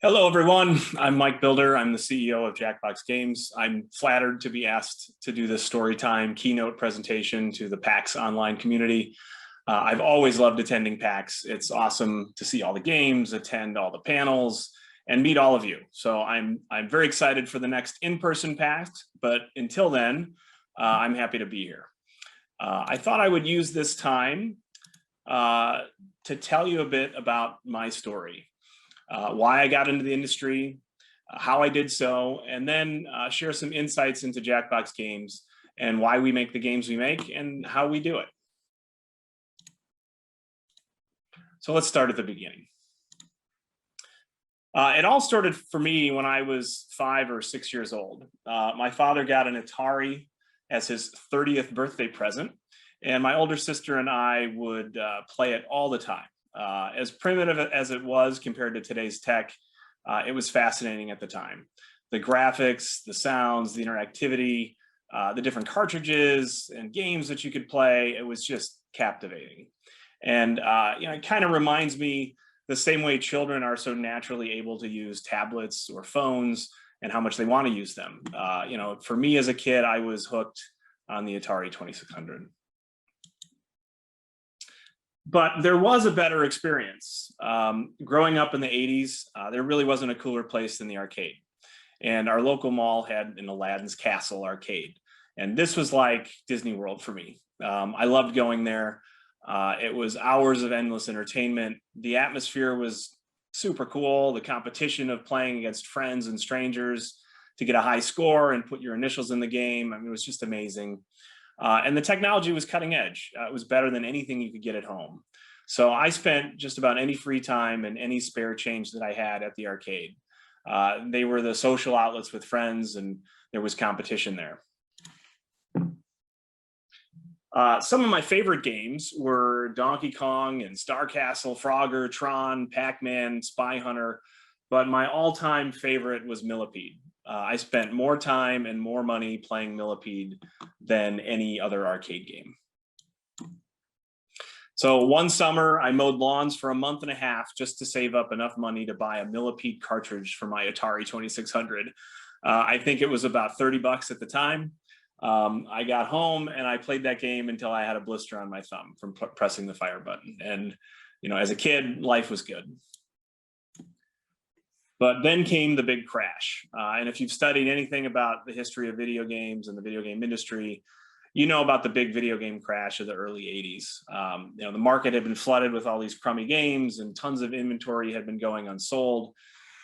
Hello, everyone. I'm Mike Bilder. I'm the CEO of Jackbox Games. I'm flattered to be asked to do this storytime keynote presentation to the PAX Online community. I've always loved attending PAX. It's awesome to see all the games, attend all the panels, and meet all of you. So I'm very excited for the next in-person PAX, but until then, I'm happy to be here. I thought I would use this time to tell you a bit about my story. Why I got into the industry, how I did so, and then share some insights into Jackbox Games and why we make the games we make and how we do it. So let's start at the beginning. It all started for me when I was 5 or 6 years old. My father got an Atari as his 30th birthday present, and my older sister and I would play it all the time. As primitive as it was compared to today's tech, it was fascinating at the time. The graphics, the sounds, the interactivity, the different cartridges and games that you could play, it was just captivating. And it kind of reminds me the same way children are so naturally able to use tablets or phones and how much they want to use them. For me as a kid, I was hooked on the Atari 2600. But there was a better experience. Growing up in the 80s, there really wasn't a cooler place than the arcade. And our local mall had an Aladdin's Castle arcade. And this was like Disney World for me. I loved going there. It was hours of endless entertainment. The atmosphere was super cool. The competition of playing against friends and strangers to get a high score and put your initials in the game. I mean, it was just amazing. And the technology was cutting edge. It was better than anything you could get at home. So I spent just about any free time and any spare change that I had at the arcade. They were the social outlets with friends, and there was competition there. Some of my favorite games were Donkey Kong and Star Castle, Frogger, Tron, Pac-Man, Spy Hunter, but my all-time favorite was Millipede. I spent more time and more money playing Millipede than any other arcade game. So one summer, I mowed lawns for a month and a half just to save up enough money to buy a Millipede cartridge for my Atari 2600. I think it was about 30 bucks at the time. I got home and I played that game until I had a blister on my thumb from pressing the fire button. And, as a kid, life was good. But then came the big crash. And if you've studied anything about the history of video games and the video game industry, you know about the big video game crash of the early 80s. The market had been flooded with all these crummy games and tons of inventory had been going unsold.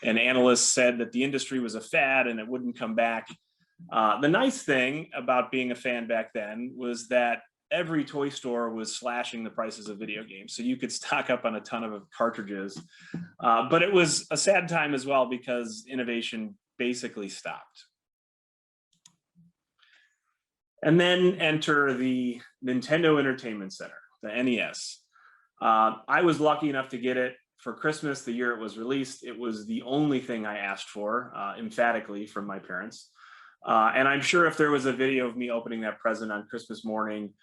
And analysts said that the industry was a fad and it wouldn't come back. The nice thing about being a fan back then was that every toy store was slashing the prices of video games. So you could stock up on a ton of cartridges. But it was a sad time as well because innovation basically stopped. And then enter the Nintendo Entertainment Center, the NES. I was lucky enough to get it for Christmas the year it was released. It was the only thing I asked for, emphatically, from my parents. And I'm sure if there was a video of me opening that present on Christmas morning,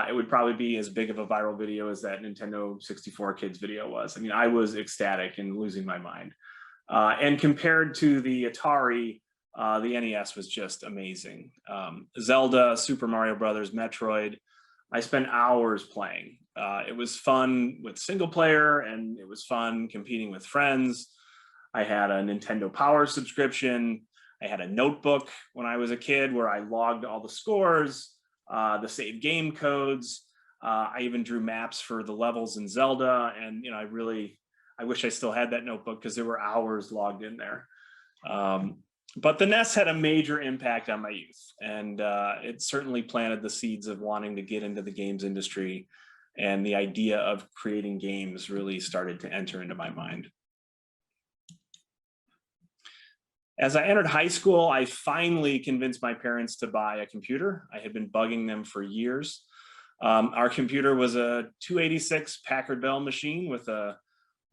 it would probably be as big of a viral video as that Nintendo 64 Kids video was. I mean, I was ecstatic and losing my mind. And compared to the Atari, the NES was just amazing. Zelda, Super Mario Brothers, Metroid, I spent hours playing. It was fun with single player and it was fun competing with friends. I had a Nintendo Power subscription. I had a notebook when I was a kid where I logged all the scores, the save game codes. I even drew maps for the levels in Zelda. And, I wish I still had that notebook because there were hours logged in there. But the NES had a major impact on my youth. And it certainly planted the seeds of wanting to get into the games industry. And the idea of creating games really started to enter into my mind. As I entered high school, I finally convinced my parents to buy a computer. I had been bugging them for years. Our computer was a 286 Packard Bell machine with a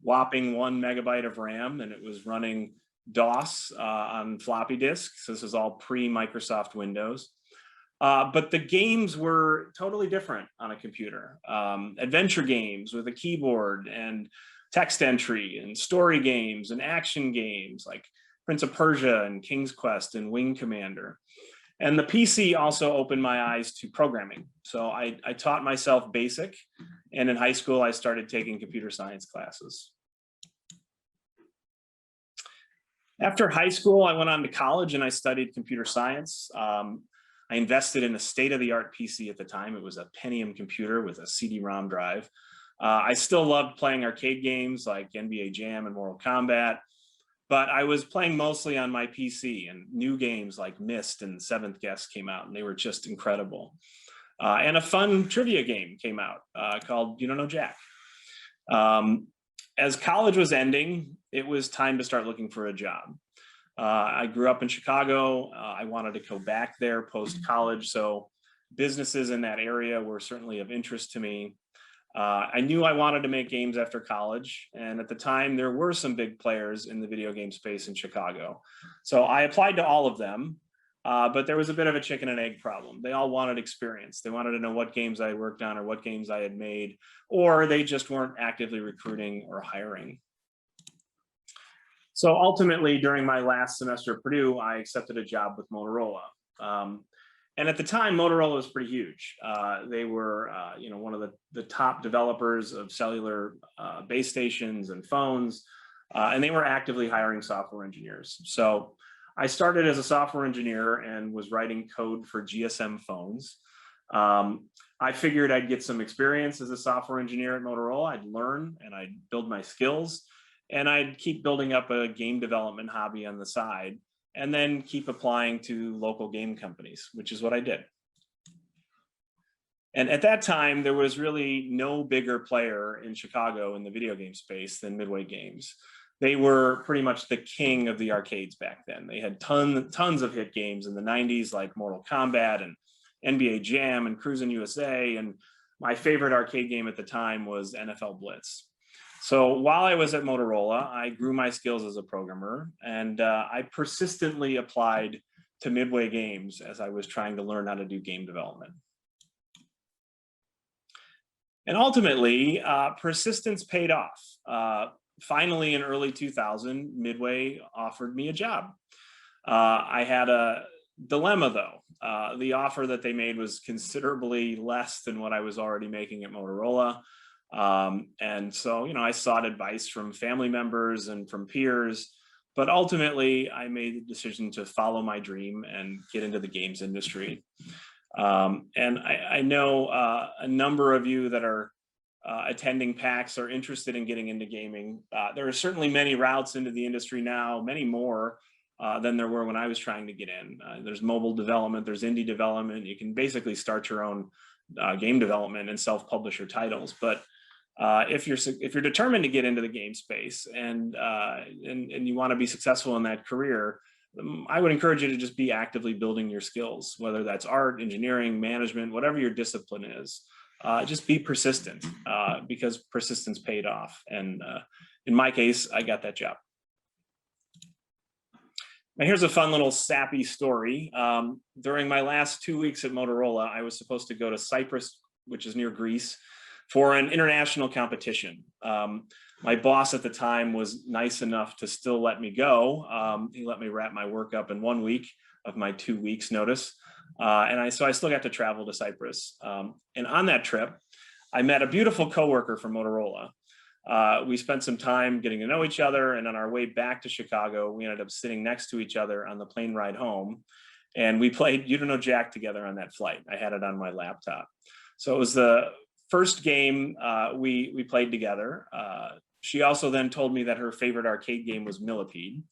whopping 1 megabyte of RAM, and it was running DOS on floppy disks. So this was all pre-Microsoft Windows. But the games were totally different on a computer. Adventure games with a keyboard and text entry and story games and action games like Prince of Persia and King's Quest and Wing Commander. And the PC also opened my eyes to programming. So I taught myself BASIC, and in high school, I started taking computer science classes. After high school, I went on to college and I studied computer science. I invested in a state-of-the-art PC at the time. It was a Pentium computer with a CD-ROM drive. I still loved playing arcade games like NBA Jam and Mortal Kombat, but I was playing mostly on my PC, and new games like Myst and Seventh Guest came out, and they were just incredible. And a fun trivia game came out called You Don't Know Jack. As college was ending, it was time to start looking for a job. I grew up in Chicago. I wanted to go back there post-college, so businesses in that area were certainly of interest to me. I knew I wanted to make games after college, and at the time there were some big players in the video game space in Chicago. So I applied to all of them, but there was a bit of a chicken and egg problem. They all wanted experience. They wanted to know what games I worked on or what games I had made, or they just weren't actively recruiting or hiring. So ultimately, during my last semester at Purdue, I accepted a job with Motorola. And at the time, Motorola was pretty huge. They were, one of the top developers of cellular base stations and phones, and they were actively hiring software engineers. So I started as a software engineer and was writing code for GSM phones. I figured I'd get some experience as a software engineer at Motorola. I'd learn and I'd build my skills, and I'd keep building up a game development hobby on the side, and then keep applying to local game companies, which is what I did. And at that time, there was really no bigger player in Chicago in the video game space than Midway Games. They were pretty much the king of the arcades back then. They had tons of hit games in the 90s, like Mortal Kombat and NBA Jam and Cruisin' USA. And my favorite arcade game at the time was NFL Blitz. So while I was at Motorola, I grew my skills as a programmer, and I persistently applied to Midway Games as I was trying to learn how to do game development. And ultimately, persistence paid off. Finally, in early 2000, Midway offered me a job. I had a dilemma, though. The offer that they made was considerably less than what I was already making at Motorola. And so, I sought advice from family members and from peers, but ultimately I made the decision to follow my dream and get into the games industry. And I know a number of you that are attending PAX are interested in getting into gaming. There are certainly many routes into the industry now, many more than there were when I was trying to get in. There's mobile development, there's indie development. You can basically start your own game development and self-publish your titles. But if you're determined to get into the game space and you want to be successful in that career, I would encourage you to just be actively building your skills, whether that's art, engineering, management, whatever your discipline is. Just be persistent because persistence paid off. And in my case, I got that job. Now here's a fun little sappy story. During my last 2 weeks at Motorola, I was supposed to go to Cyprus, which is near Greece, for an international competition. My boss at the time was nice enough to still let me go. He let me wrap my work up in 1 week of my 2 weeks notice. So I still got to travel to Cyprus. And on that trip, I met a beautiful coworker from Motorola. We spent some time getting to know each other, and on our way back to Chicago, we ended up sitting next to each other on the plane ride home. And we played You Don't Know Jack together on that flight. I had it on my laptop. So it was the first game we played together. She also then told me that her favorite arcade game was Millipede.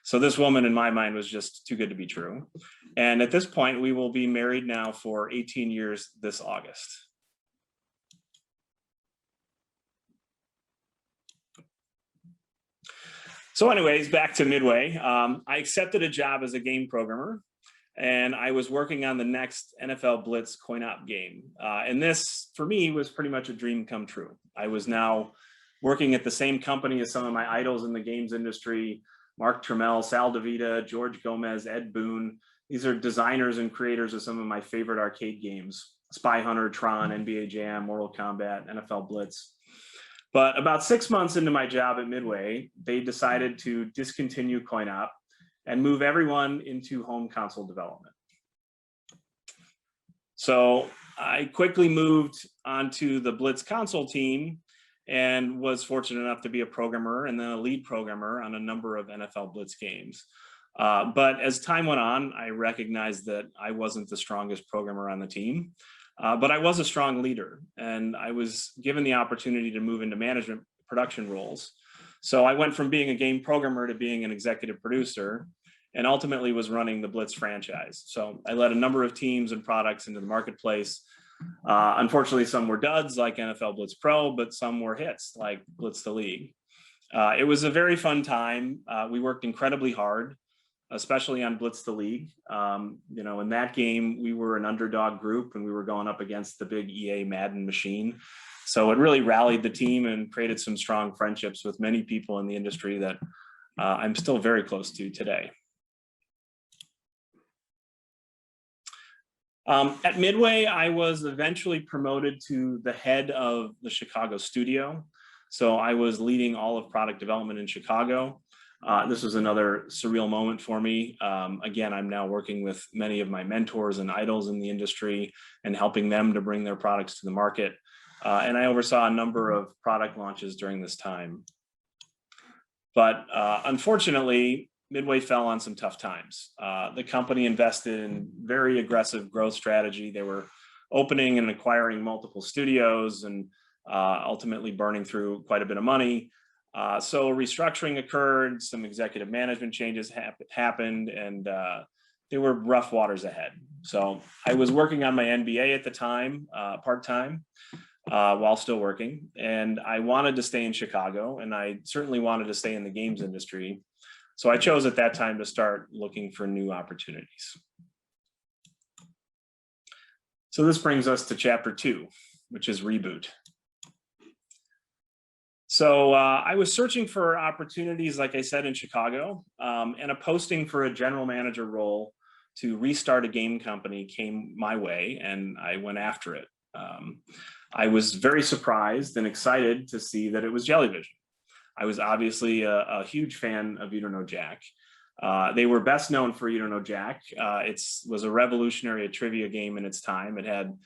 So this woman in my mind was just too good to be true. And at this point, we will be married now for 18 years this August. So anyways, back to Midway. I accepted a job as a game programmer, and I was working on the next NFL Blitz coin-op game. And this, for me, was pretty much a dream come true. I was now working at the same company as some of my idols in the games industry: Mark Trammell, Sal DeVita, George Gomez, Ed Boon. These are designers and creators of some of my favorite arcade games: Spy Hunter, Tron, NBA Jam, Mortal Kombat, NFL Blitz. But about 6 months into my job at Midway, they decided to discontinue coin-op and move everyone into home console development. So I quickly moved onto the Blitz console team and was fortunate enough to be a programmer and then a lead programmer on a number of NFL Blitz games. But as time went on, I recognized that I wasn't the strongest programmer on the team, but I was a strong leader, and I was given the opportunity to move into management production roles. So I went from being a game programmer to being an executive producer, and ultimately was running the Blitz franchise. So I led a number of teams and products into the marketplace. Unfortunately, some were duds like NFL Blitz Pro, but some were hits like Blitz the League. It was a very fun time. We worked incredibly hard, especially on Blitz the League. You know, in that game, we were an underdog group and we were going up against the big EA Madden machine. So it really rallied the team and created some strong friendships with many people in the industry that I'm still very close to today. At Midway, I was eventually promoted to the head of the Chicago studio. So I was leading all of product development in Chicago. This was another surreal moment for me. Again, I'm now working with many of my mentors and idols in the industry and helping them to bring their products to the market. And I oversaw a number of product launches during this time. But unfortunately, Midway fell on some tough times. The company invested in very aggressive growth strategy. They were opening and acquiring multiple studios and ultimately burning through quite a bit of money. So restructuring occurred, some executive management changes happened, and there were rough waters ahead. So I was working on my MBA at the time, part-time, while still working, and I wanted to stay in Chicago, and I certainly wanted to stay in the games industry. So I chose at that time to start looking for new opportunities. So this brings us to chapter 2, which is Reboot. So I was searching for opportunities, like I said, in Chicago, and a posting for a general manager role to restart a game company came my way, and I went after it. I was very surprised and excited to see that it was Jellyvision. I was obviously a huge fan of You Don't Know Jack. They were best known for You Don't Know Jack. It was a revolutionary trivia game in its time. It had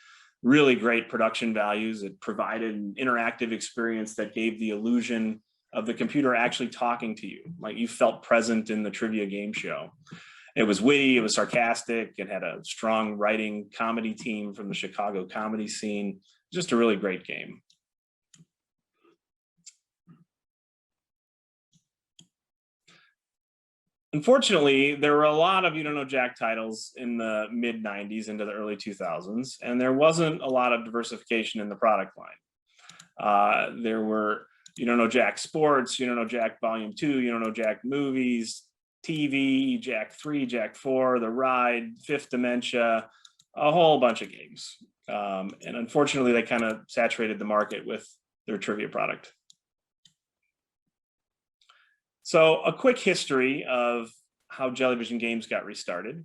really great production values. It provided an interactive experience that gave the illusion of the computer actually talking to you, like you felt present in the trivia game show. It was witty, it was sarcastic, it had a strong writing comedy team from the Chicago comedy scene. Just a really great game. Unfortunately, there were a lot of You Don't Know Jack titles in the mid 90s into the early 2000s, and there wasn't a lot of diversification in the product line. There were You Don't Know Jack Sports, You Don't Know Jack Volume 2, You Don't Know Jack Movies, TV, Jack 3, Jack 4, The Ride, Fifth Dementia, a whole bunch of games. And unfortunately, they kind of saturated the market with their trivia product. So a quick history of how Jellyvision Games got restarted.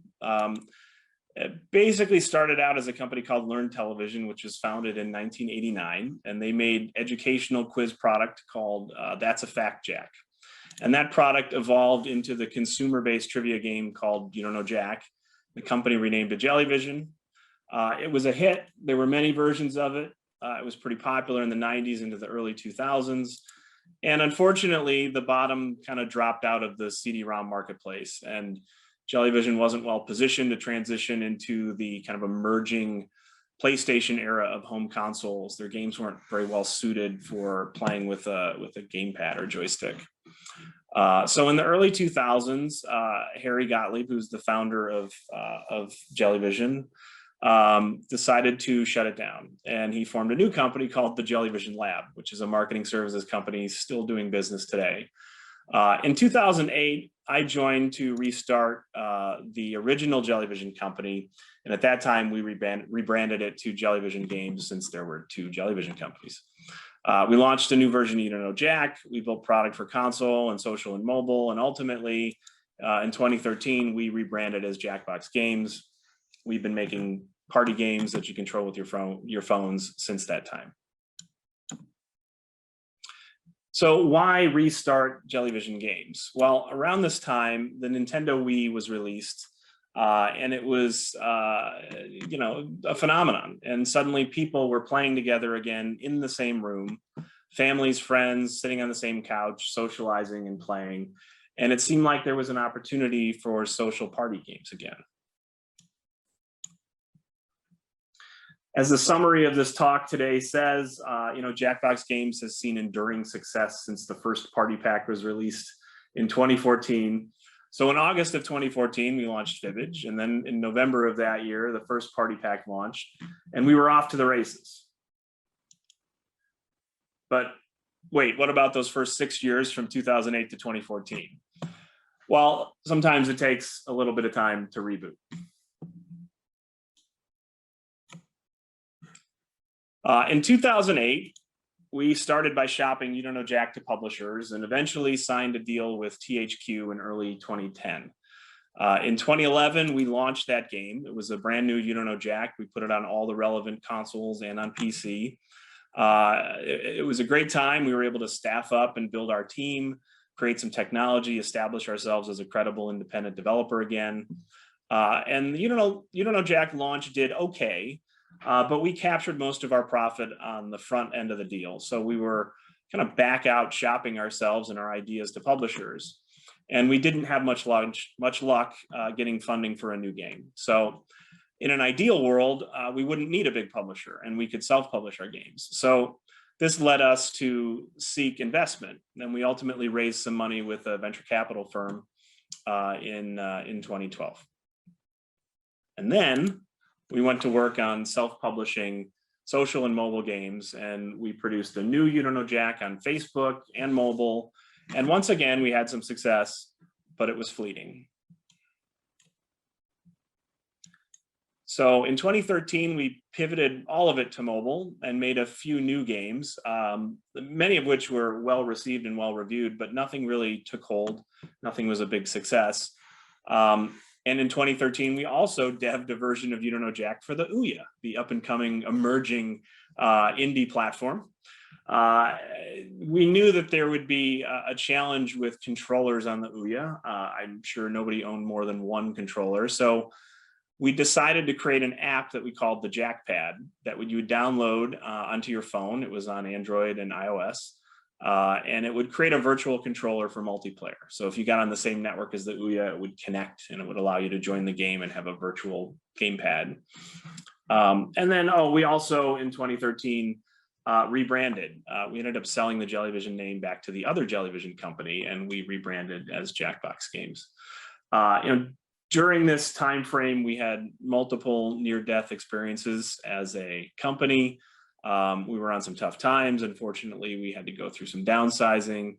It basically started out as a company called Learn Television, which was founded in 1989, and they made educational quiz product called That's a Fact, Jack. And that product evolved into the consumer-based trivia game called You Don't Know Jack. The company renamed it Jellyvision. It was a hit. There were many versions of it. It was pretty popular in the 90s into the early 2000s. And unfortunately, the bottom kind of dropped out of the CD-ROM marketplace, and Jellyvision wasn't well positioned to transition into the kind of emerging PlayStation era of home consoles. Their games weren't very well suited for playing with a gamepad or joystick. So in the early 2000s, Harry Gottlieb, who's the founder of Jellyvision, decided to shut it down, and he formed a new company called the Jellyvision Lab, which is a marketing services company still doing business today. In 2008, I joined to restart the original Jellyvision company, and at that time we rebranded it to Jellyvision Games, since there were two Jellyvision companies. We launched a new version of You Don't Know Jack. We built product for console and social and mobile, and ultimately in 2013 we rebranded as Jackbox Games. We've been making party games that you control with your phones since that time. So why restart Jellyvision Games? Well, around this time, the Nintendo Wii was released, and it was, a phenomenon. And suddenly people were playing together again in the same room, families, friends, sitting on the same couch, socializing and playing. And it seemed like there was an opportunity for social party games again. As the summary of this talk today says, Jackbox Games has seen enduring success since the first party pack was released in 2014. So in August of 2014, we launched Fibbage, and then in November of that year, the first party pack launched, and we were off to the races. But wait, what about those first 6 years from 2008 to 2014? Well, sometimes it takes a little bit of time to reboot. In 2008, we started by shopping You Don't Know Jack to publishers and eventually signed a deal with THQ in early 2010. In 2011, we launched that game. It was a brand new You Don't Know Jack. We put it on all the relevant consoles and on PC. It was a great time. We were able to staff up and build our team, create some technology, establish ourselves as a credible independent developer again. And the You Don't Know Jack launch did okay. But we captured most of our profit on the front end of the deal. So we were kind of back out shopping ourselves and our ideas to publishers. And we didn't have much luck getting funding for a new game. So in an ideal world, we wouldn't need a big publisher and we could self-publish our games. So this led us to seek investment. And we ultimately raised some money with a venture capital firm in 2012. And then we went to work on self-publishing social and mobile games, and we produced a new You Don't Know Jack on Facebook and mobile. And once again, we had some success, but it was fleeting. So in 2013, we pivoted all of it to mobile and made a few new games, many of which were well received and well reviewed, but nothing really took hold. Nothing was a big success. And in 2013, we also devved a version of You Don't Know Jack for the Ouya, the up-and-coming emerging indie platform. We knew that there would be a challenge with controllers on the Ouya. I'm sure nobody owned more than one controller. So we decided to create an app that we called the Jackpad that you would download onto your phone. It was on Android and iOS. And it would create a virtual controller for multiplayer. So if you got on the same network as the Ouya, it would connect and it would allow you to join the game and have a virtual gamepad. And then, we also in 2013 rebranded. We ended up selling the Jellyvision name back to the other Jellyvision company, and we rebranded as Jackbox Games. During this time frame, we had multiple near-death experiences as a company. We were on some tough times. Unfortunately, we had to go through some downsizing.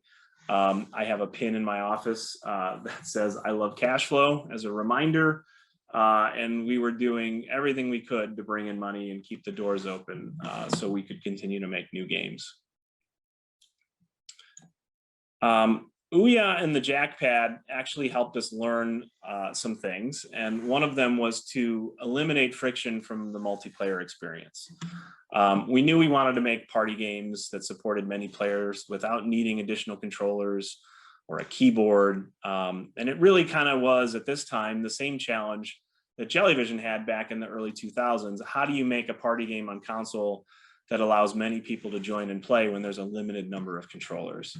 I have a pin in my office that says I love cash flow as a reminder. And we were doing everything we could to bring in money and keep the doors open so we could continue to make new games. Ouya and the Jackpad actually helped us learn some things. And one of them was to eliminate friction from the multiplayer experience. We knew we wanted to make party games that supported many players without needing additional controllers or a keyboard. And it really kind of was at this time the same challenge that Jellyvision had back in the early 2000s. How do you make a party game on console that allows many people to join and play when there's a limited number of controllers?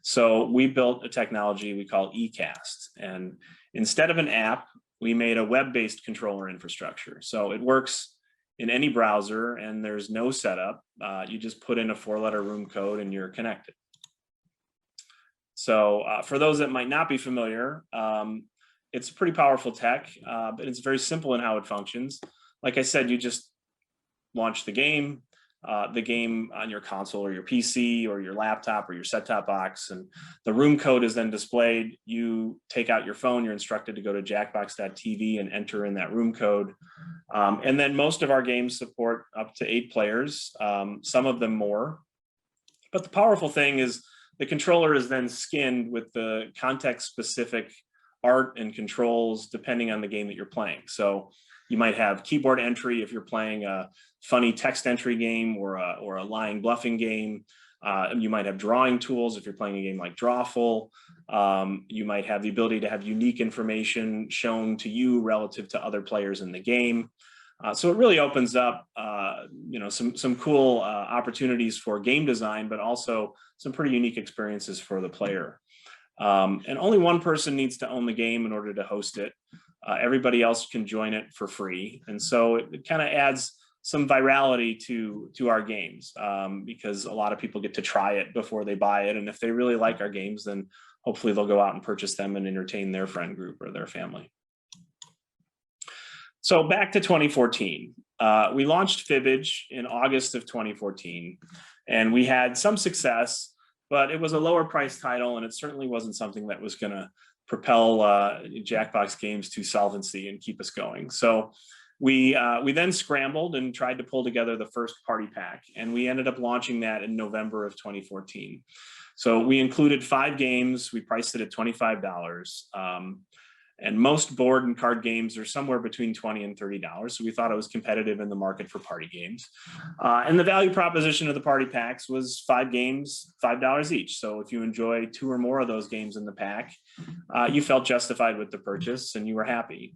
So we built a technology we call eCast. And instead of an app, we made a web-based controller infrastructure. So it works in any browser and there's no setup. You just put in a 4-letter room code and you're connected. So for those that might not be familiar, it's pretty powerful tech, but it's very simple in how it functions. Like I said, you just launch the game on your console or your PC or your laptop or your set-top box, and the room code is then displayed. You take out your phone, you're instructed to go to jackbox.tv and enter in that room code. And then most of our games support up to 8 players, some of them more. But the powerful thing is the controller is then skinned with the context-specific art and controls depending on the game that you're playing. So you might have keyboard entry if you're playing a funny text entry game or a lying bluffing game. You might have drawing tools if you're playing a game like Drawful. You might have the ability to have unique information shown to you relative to other players in the game. So it really opens up, some cool opportunities for game design, but also some pretty unique experiences for the player. And only one person needs to own the game in order to host it. Everybody else can join it for free. And so it kind of adds some virality to our games, because a lot of people get to try it before they buy it. And if they really like our games, then hopefully they'll go out and purchase them and entertain their friend group or their family. So back to 2014. We launched Fibbage in August of 2014, and we had some success, but it was a lower price title, and it certainly wasn't something that was going to propel Jackbox Games to solvency and keep us going. So we then scrambled and tried to pull together the first party pack, and we ended up launching that in November of 2014. So we included 5 games. We priced it at $25. And most board and card games are somewhere between $20 and $30. So we thought it was competitive in the market for party games. And the value proposition of the party packs was 5 games, $5 each. So if you enjoy 2 or more of those games in the pack, you felt justified with the purchase and you were happy.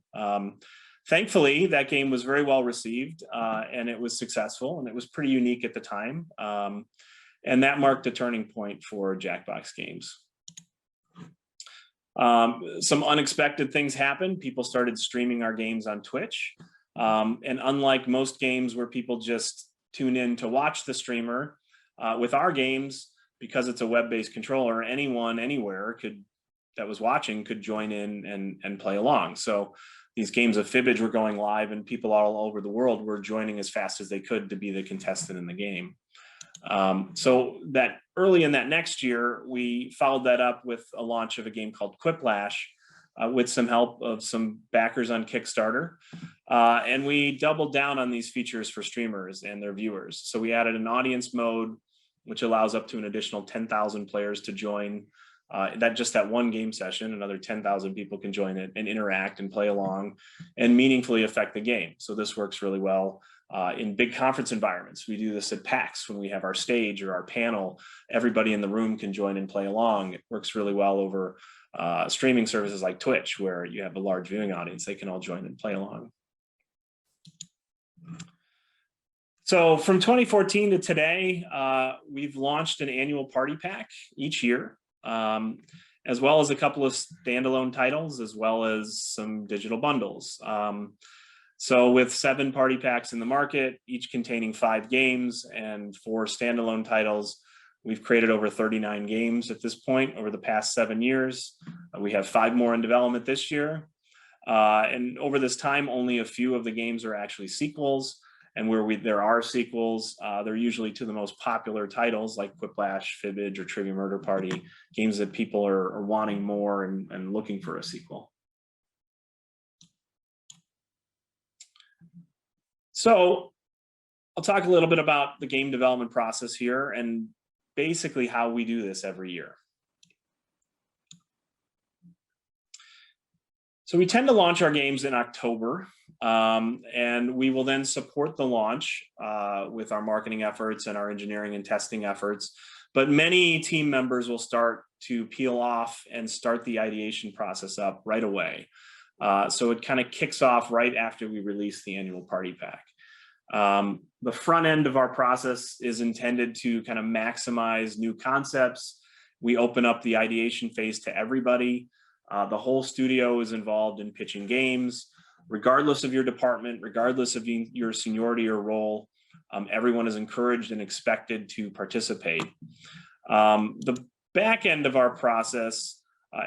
Thankfully, that game was very well received, and it was successful, and it was pretty unique at the time. And that marked a turning point for Jackbox Games. Some unexpected things happened. People started streaming our games on Twitch. And unlike most games where people just tune in to watch the streamer, with our games, because it's a web-based controller, anyone, anywhere that was watching could join in and play along. So these games of Fibbage were going live, and people all over the world were joining as fast as they could to be the contestant in the game. So that early in that next year, we followed that up with a launch of a game called Quiplash, with some help of some backers on Kickstarter. And we doubled down on these features for streamers and their viewers. So we added an audience mode, which allows up to an additional 10,000 players to join that one game session. Another 10,000 people can join it and interact and play along and meaningfully affect the game. So this works really well in big conference environments. We do this at PAX when we have our stage or our panel. Everybody in the room can join and play along. It works really well over streaming services like Twitch, where you have a large viewing audience. They can all join and play along. So from 2014 to today, we've launched an annual party pack each year, as well as a couple of standalone titles, as well as some digital bundles. So with 7 party packs in the market, each containing 5 games and 4 standalone titles, we've created over 39 games at this point over the past 7 years. We have 5 more in development this year. And over this time, only a few of the games are actually sequels. And where there are sequels, they're usually to the most popular titles like Quiplash, Fibbage, or Trivia Murder Party, games that people are wanting more and looking for a sequel. So I'll talk a little bit about the game development process here and basically how we do this every year. So we tend to launch our games in October, and we will then support the launch with our marketing efforts and our engineering and testing efforts. But many team members will start to peel off and start the ideation process up right away. So it kind of kicks off right after we release the annual party pack. The front end of our process is intended to kind of maximize new concepts. We open up the ideation phase to everybody. The whole studio is involved in pitching games, regardless of your department, regardless of your seniority or role. Everyone is encouraged and expected to participate. The back end of our process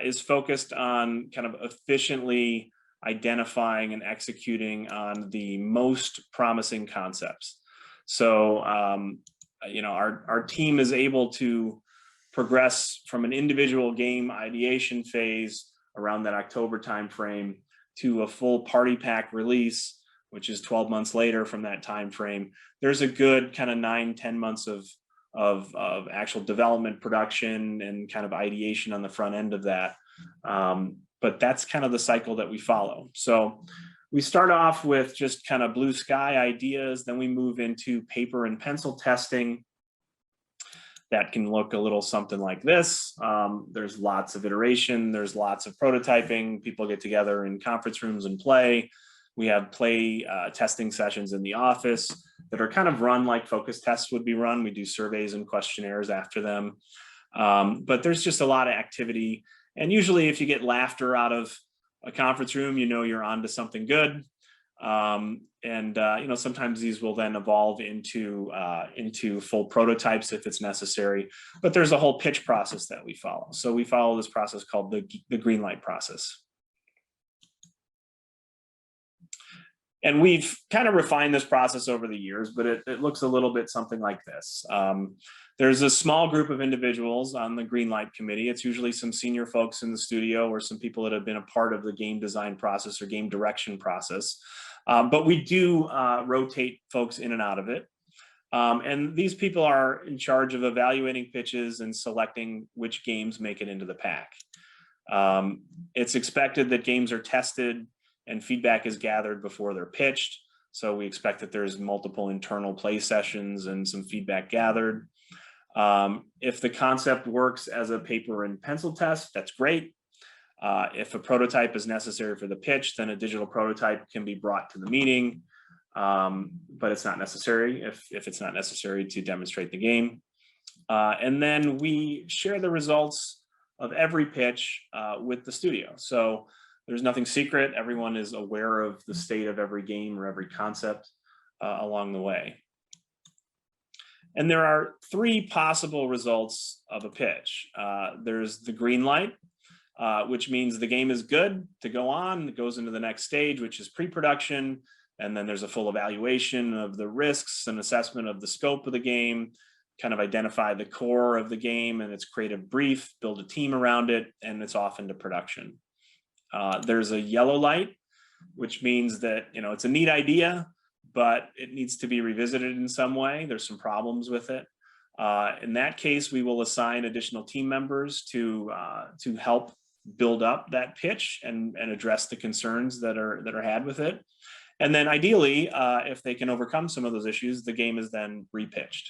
is focused on kind of efficiently identifying and executing on the most promising concepts. So, our team is able to progress from an individual game ideation phase around that October timeframe to a full party pack release, which is 12 months later from that timeframe. There's a good kind of 9-10 months of actual development, production, and kind of ideation on the front end of that. But that's kind of the cycle that we follow. So we start off with just kind of blue sky ideas, then we move into paper and pencil testing. that can look a little something like this. There's lots of iteration, there's lots of prototyping, people get together in conference rooms and play. We have play testing sessions in the office that are kind of run like focus tests would be run. We do surveys and questionnaires after them. But there's just a lot of activity. And usually if you get laughter out of a conference room, you know you're onto something good. Sometimes these will then evolve into full prototypes if it's necessary. But there's a whole pitch process that we follow. So we follow this process called the green light process. And we've kind of refined this process over the years, but it looks a little bit something like this. There's a small group of individuals on the green light committee. It's usually some senior folks in the studio or some people that have been a part of the game design process or game direction process. But we do rotate folks in and out of it. And these people are in charge of evaluating pitches and selecting which games make it into the pack. It's expected that games are tested and feedback is gathered before they're pitched. So we expect that there's multiple internal play sessions and some feedback gathered. If the concept works as a paper and pencil test, that's great. If a prototype is necessary for the pitch, then a digital prototype can be brought to the meeting, but it's not necessary if it's not necessary to demonstrate the game. And then we share the results of every pitch with the studio. So there's nothing secret. Everyone is aware of the state of every game or every concept along the way. And there are three possible results of a pitch. There's the green light, which means the game is good to go on. It goes into the next stage, which is pre-production. And then there's a full evaluation of the risks and assessment of the scope of the game, kind of identify the core of the game and its creative brief, build a team around it, and it's off into production. There's a yellow light, which means that, it's a neat idea, but it needs to be revisited in some way. There's some problems with it. In that case, we will assign additional team members to help build up that pitch and address the concerns that are had with it. And then ideally, if they can overcome some of those issues, the game is then repitched.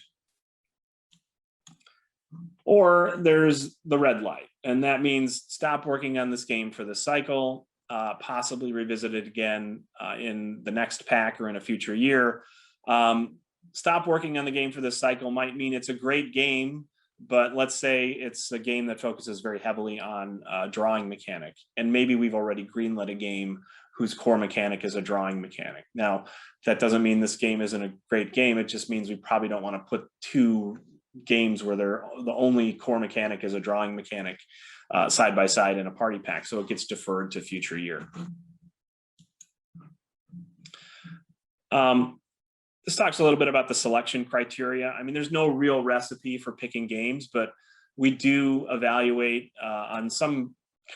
Or there's the red light, and that means stop working on this game for the cycle, possibly revisit it again in the next pack or in a future year. Stop working on the game for this cycle might mean it's a great game, but let's say it's a game that focuses very heavily on drawing mechanic, and maybe we've already greenlit a game whose core mechanic is a drawing mechanic. Now, that doesn't mean this game isn't a great game. It just means we probably don't want to put two games where the only core mechanic is a drawing mechanic side by side in a party pack, so it gets deferred to future year. This talks a little bit about the selection criteria. I mean, there's no real recipe for picking games, but we do evaluate on some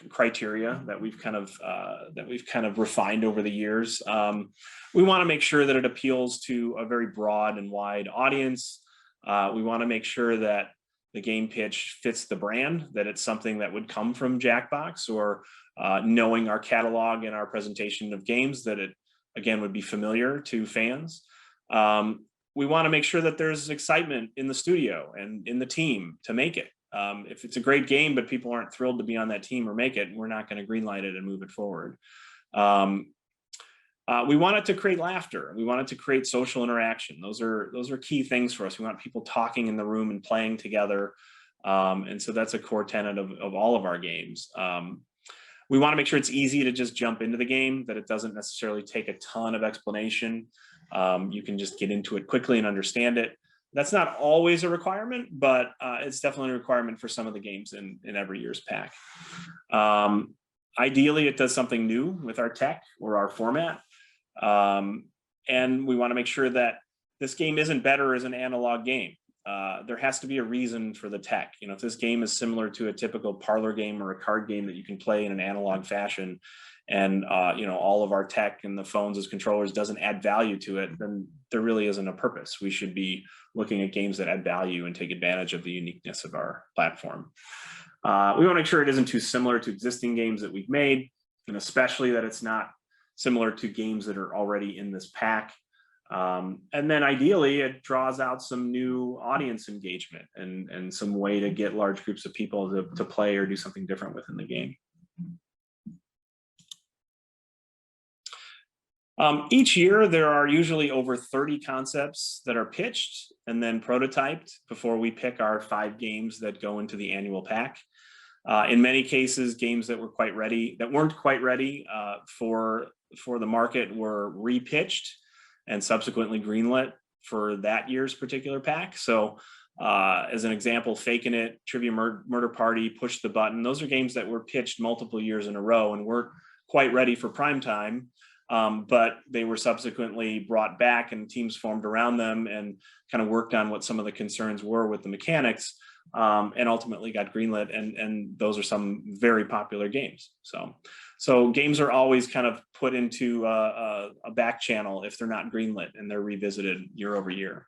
criteria that we've kind of refined over the years. We want to make sure that it appeals to a very broad and wide audience. We want to make sure that the game pitch fits the brand, that it's something that would come from Jackbox, or knowing our catalog and our presentation of games, that it, again, would be familiar to fans. We want to make sure that there's excitement in the studio and in the team to make it. If it's a great game, but people aren't thrilled to be on that team or make it, we're not going to greenlight it and move it forward. We want it to create laughter. We want it to create social interaction. Those are key things for us. We want people talking in the room and playing together. And so that's a core tenet of all of our games. We want to make sure it's easy to just jump into the game, that it doesn't necessarily take a ton of explanation. You can just get into it quickly and understand it. That's not always a requirement, but it's definitely a requirement for some of the games in every year's pack. Ideally, it does something new with our tech or our format. And we want to make sure that this game isn't better as an analog game. There has to be a reason for the tech. If this game is similar to a typical parlor game or a card game that you can play in an analog fashion, and all of our tech and the phones as controllers doesn't add value to it, then there really isn't a purpose. We should be looking at games that add value and take advantage of the uniqueness of our platform. We want to make sure it isn't too similar to existing games that we've made, and especially that it's not similar to games that are already in this pack. And then ideally, it draws out some new audience engagement and some way to get large groups of people to play or do something different within the game. Each year, there are usually over 30 concepts that are pitched and then prototyped before we pick our 5 games that go into the annual pack. In many cases, games that weren't quite ready for the market were repitched and subsequently greenlit for that year's particular pack. So as an example, Faking It, Trivia Murder Party, Push the Button, those are games that were pitched multiple years in a row and weren't quite ready for prime time. But they were subsequently brought back and teams formed around them and kind of worked on what some of the concerns were with the mechanics, and ultimately got greenlit. And those are some very popular games. So games are always kind of put into a back channel if they're not greenlit and they're revisited year over year.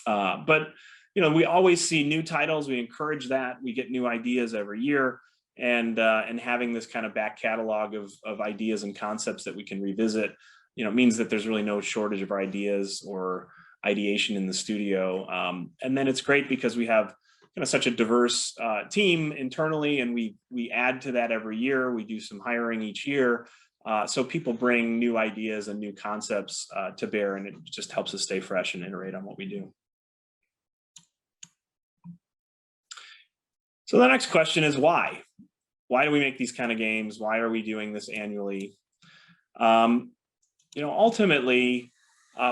But we always see new titles. We encourage that. We get new ideas every year. And having this kind of back catalog of ideas and concepts that we can revisit, means that there's really no shortage of ideas or ideation in the studio. And then it's great because we have such a diverse team internally, and we add to that every year. We do some hiring each year, so people bring new ideas and new concepts to bear, and it just helps us stay fresh and iterate on what we do. So the next question is why? Why do we make these kind of games? Why are we doing this annually? Ultimately,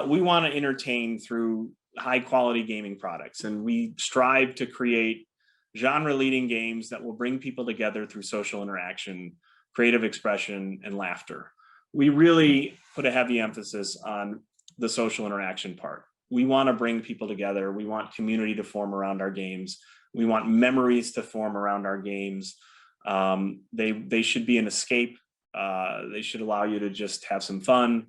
we want to entertain through high quality gaming products, and we strive to create genre leading games that will bring people together through social interaction, creative expression, and laughter. We really put a heavy emphasis on the social interaction part. We want to bring people together. We want community to form around our games. We want memories to form around our games. They should be an escape. They should allow you to just have some fun.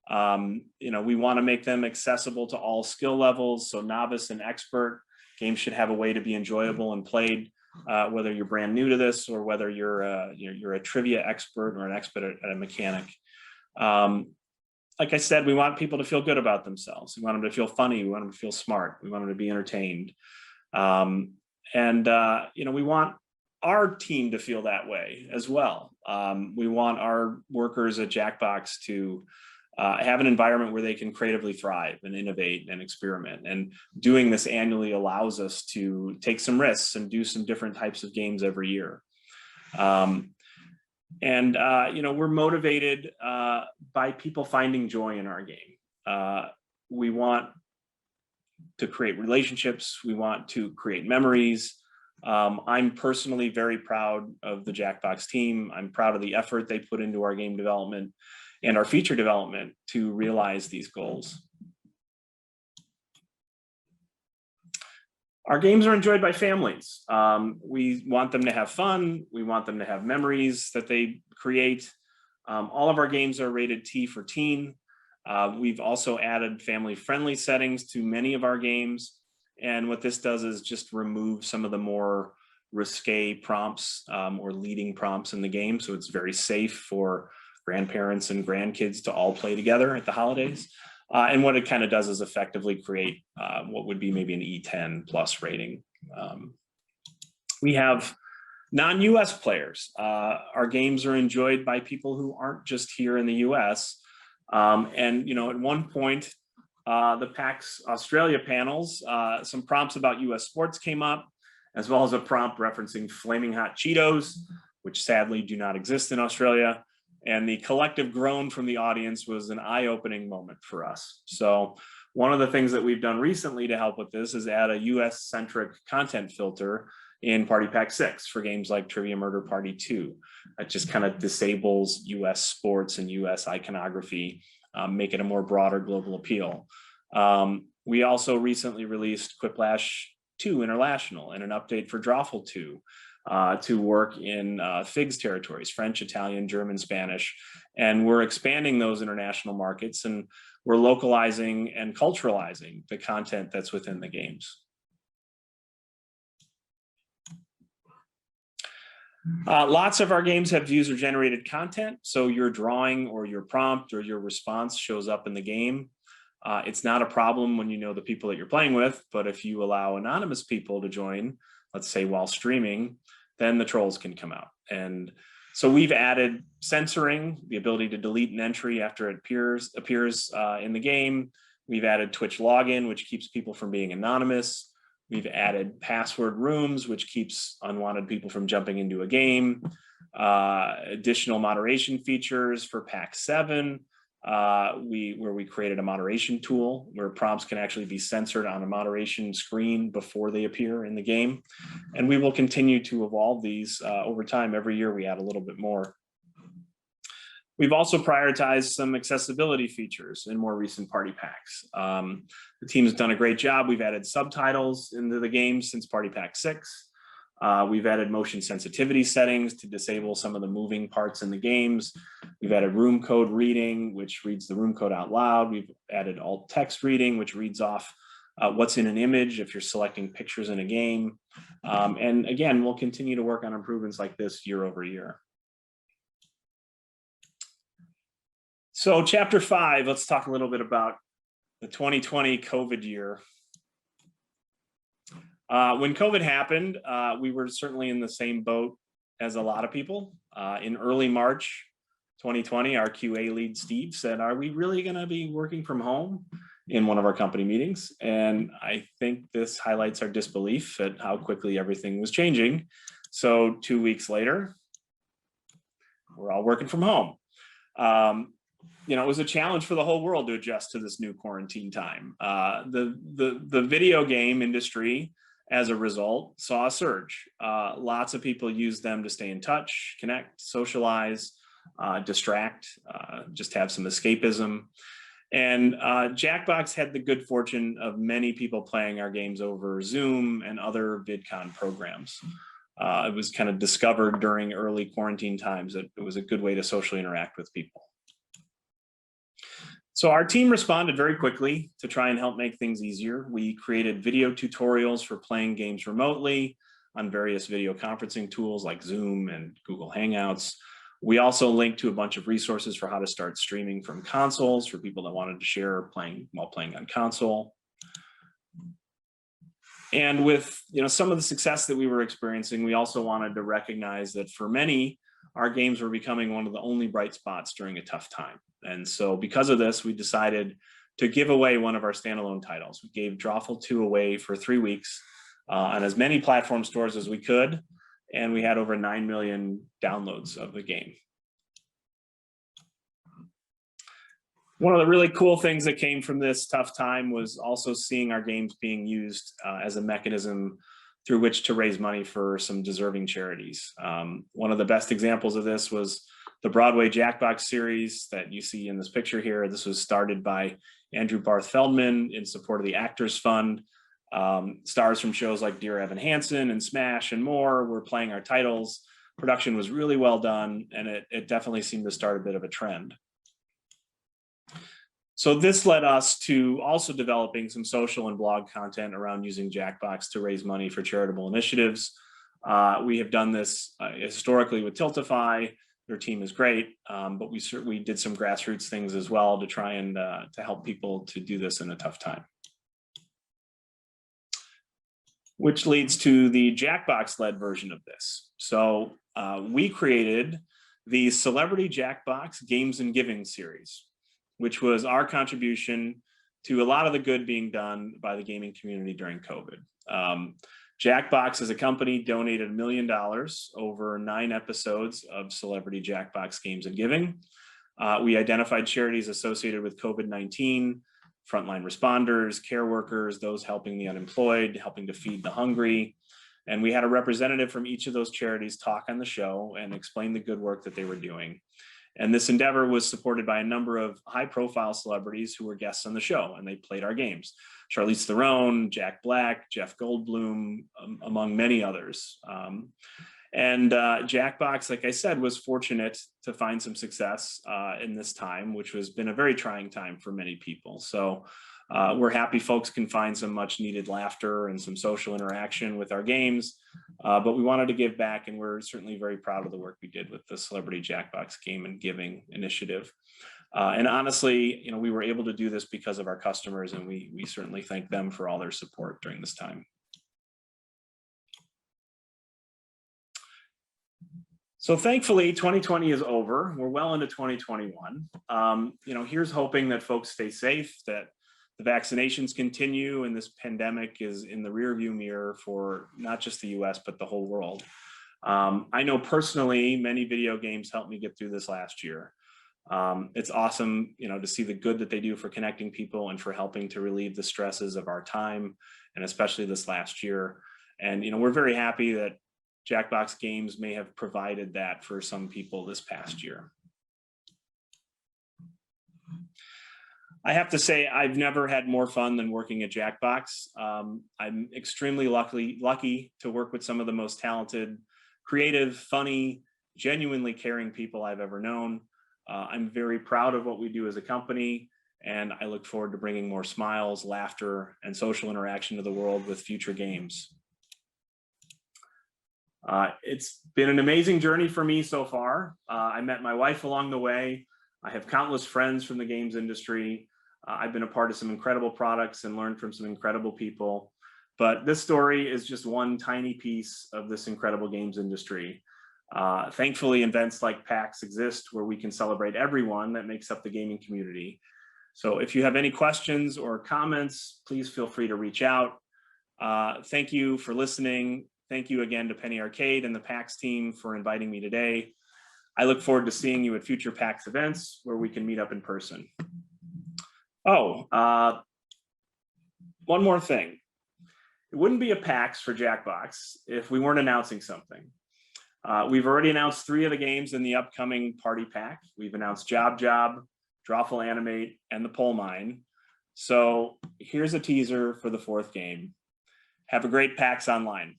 We want to make them accessible to all skill levels. So novice and expert games should have a way to be enjoyable and played, whether you're brand new to this or whether you're a trivia expert or an expert at a mechanic. Like I said, we want people to feel good about themselves. We want them to feel funny. We want them to feel smart. We want them to be entertained. We want our team to feel that way as well. We want our workers at Jackbox to have an environment where they can creatively thrive and innovate and experiment. And doing this annually allows us to take some risks and do some different types of games every year. We're motivated by people finding joy in our game. We want to create relationships. We want to create memories. I'm personally very proud of the Jackbox team. I'm proud of the effort they put into our game development and our feature development to realize these goals. Our games are enjoyed by families. We want them to have fun. We want them to have memories that they create. All of our games are rated T for teen. We've also added family-friendly settings to many of our games. And what this does is just remove some of the more risque prompts or leading prompts in the game. So it's very safe for grandparents and grandkids to all play together at the holidays. And what it kind of does is effectively create what would be maybe an E10 plus rating. We have non-US players. Our games are enjoyed by people who aren't just here in the US. At one point, the PAX Australia panels, some prompts about US sports came up, as well as a prompt referencing flaming hot Cheetos, which sadly do not exist in Australia. And the collective groan from the audience was an eye-opening moment for us. So one of the things that we've done recently to help with this is add a US-centric content filter in Party Pack 6 for games like Trivia Murder Party 2. That just kind of disables US sports and US iconography, make it a more broader global appeal. We also recently released Quiplash 2 International and an update for Drawful 2 to work in FIGS territories, French, Italian, German, Spanish. And we're expanding those international markets, and we're localizing and culturalizing the content that's within the games. Lots of our games have user-generated content, so your drawing or your prompt or your response shows up in the game. It's not a problem when you know the people that you're playing with, but if you allow anonymous people to join, let's say while streaming, then the trolls can come out. And so we've added censoring, the ability to delete an entry after it appears in the game. We've added Twitch login, which keeps people from being anonymous. We've added password rooms, which keeps unwanted people from jumping into a game. Additional moderation features for PAX 7, where we created a moderation tool where prompts can actually be censored on a moderation screen before they appear in the game. And we will continue to evolve these over time. Every year we add a little bit more. We've also prioritized some accessibility features in more recent party packs. The team has done a great job. We've added subtitles into the game since Party Pack 6. We've added motion sensitivity settings to disable some of the moving parts in the games. We've added room code reading, which reads the room code out loud. We've added alt text reading, which reads off what's in an image if you're selecting pictures in a game. And again, we'll continue to work on improvements like this year over year. So chapter 5, let's talk a little bit about the 2020 COVID year. When COVID happened, we were certainly in the same boat as a lot of people. In early March 2020, our QA lead, Steve, said, "Are we really going to be working from home?" in one of our company meetings. And I think this highlights our disbelief at how quickly everything was changing. So 2 weeks later, we're all working from home. You know, it was a challenge for the whole world to adjust to this new quarantine time. The video game industry, as a result, saw a surge. Lots of people used them to stay in touch, connect, socialize, distract, just have some escapism. And Jackbox had the good fortune of many people playing our games over Zoom and other VidCon programs. It was kind of discovered during early quarantine times that it was a good way to socially interact with people. So our team responded very quickly to try and help make things easier. We created video tutorials for playing games remotely on various video conferencing tools like Zoom and Google Hangouts. We also linked to a bunch of resources for how to start streaming from consoles for people that wanted to share while playing on console. And with some of the success that we were experiencing, we also wanted to recognize that for many, our games were becoming one of the only bright spots during a tough time. And so because of this, we decided to give away one of our standalone titles. We gave Drawful 2 away for 3 weeks on as many platform stores as we could. And we had over 9 million downloads of the game. One of the really cool things that came from this tough time was also seeing our games being used as a mechanism through which to raise money for some deserving charities. One of the best examples of this was the Broadway Jackbox series that you see in this picture here. This was started by Andrew Barth Feldman in support of the Actors Fund. Stars from shows like Dear Evan Hansen and Smash and more were playing our titles. Production was really well done, and it definitely seemed to start a bit of a trend. So this led us to also developing some social and blog content around using Jackbox to raise money for charitable initiatives. We have done this historically with Tiltify. Their team is great, but we did some grassroots things as well to try and to help people to do this in a tough time. Which leads to the Jackbox-led version of this. So we created the Celebrity Jackbox Games and Giving series, which was our contribution to a lot of the good being done by the gaming community during COVID. Jackbox as a company donated $1 million over 9 episodes of Celebrity Jackbox Games and Giving. We identified charities associated with COVID-19, frontline responders, care workers, those helping the unemployed, helping to feed the hungry. And we had a representative from each of those charities talk on the show and explain the good work that they were doing. And this endeavor was supported by a number of high-profile celebrities who were guests on the show, and they played our games. Charlize Theron, Jack Black, Jeff Goldblum, among many others. Jackbox, like I said, was fortunate to find some success in this time, which has been a very trying time for many people. So we're happy folks can find some much needed laughter and some social interaction with our games, but we wanted to give back, and we're certainly very proud of the work we did with the Celebrity Jackbox Game and Giving initiative. And honestly, we were able to do this because of our customers, and we certainly thank them for all their support during this time. So thankfully, 2020 is over. We're well into 2021. Here's hoping that folks stay safe, that the vaccinations continue, and this pandemic is in the rearview mirror for not just the US, but the whole world. I know personally, many video games helped me get through this last year. It's awesome, to see the good that they do for connecting people and for helping to relieve the stresses of our time, and especially this last year. And, we're very happy that Jackbox Games may have provided that for some people this past year. I have to say, I've never had more fun than working at Jackbox. I'm extremely lucky to work with some of the most talented, creative, funny, genuinely caring people I've ever known. I'm very proud of what we do as a company, and I look forward to bringing more smiles, laughter, and social interaction to the world with future games. It's been an amazing journey for me so far. I met my wife along the way. I have countless friends from the games industry. I've been a part of some incredible products and learned from some incredible people. But this story is just one tiny piece of this incredible games industry. Thankfully, events like PAX exist where we can celebrate everyone that makes up the gaming community. So if you have any questions or comments, please feel free to reach out. Thank you for listening. Thank you again to Penny Arcade and the PAX team for inviting me today. I look forward to seeing you at future PAX events where we can meet up in person. Oh, one more thing. It wouldn't be a PAX for Jackbox if we weren't announcing something. We've already announced 3 of the games in the upcoming Party Pack. We've announced Job, Drawful Animate, and the Pole Mine. So here's a teaser for the 4th game. Have a great PAX Online.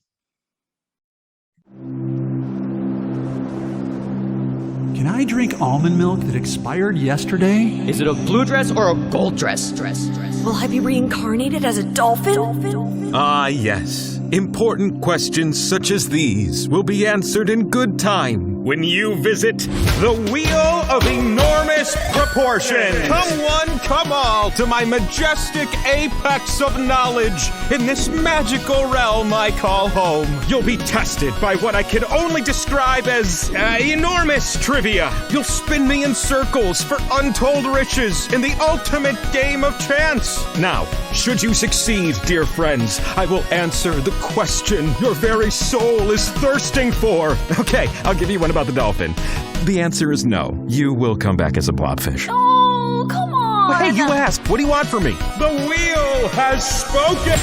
Can I drink almond milk that expired yesterday? Is it a blue dress or a gold dress? Will I be reincarnated as a dolphin? Ah, yes. Important questions such as these will be answered in good time when you visit the Wheel of Enormous Proportion. Come one, come all to my majestic apex of knowledge in this magical realm I call home. You'll be tested by what I can only describe as enormous trivia. You'll spin me in circles for untold riches in the ultimate game of chance. Now, should you succeed, dear friends, I will answer the question your very soul is thirsting for. Okay, I'll give you one about the dolphin. The answer is no. You will come back as a blobfish. Oh, come on. Hey, you asked. What do you want from me? The wheel has spoken.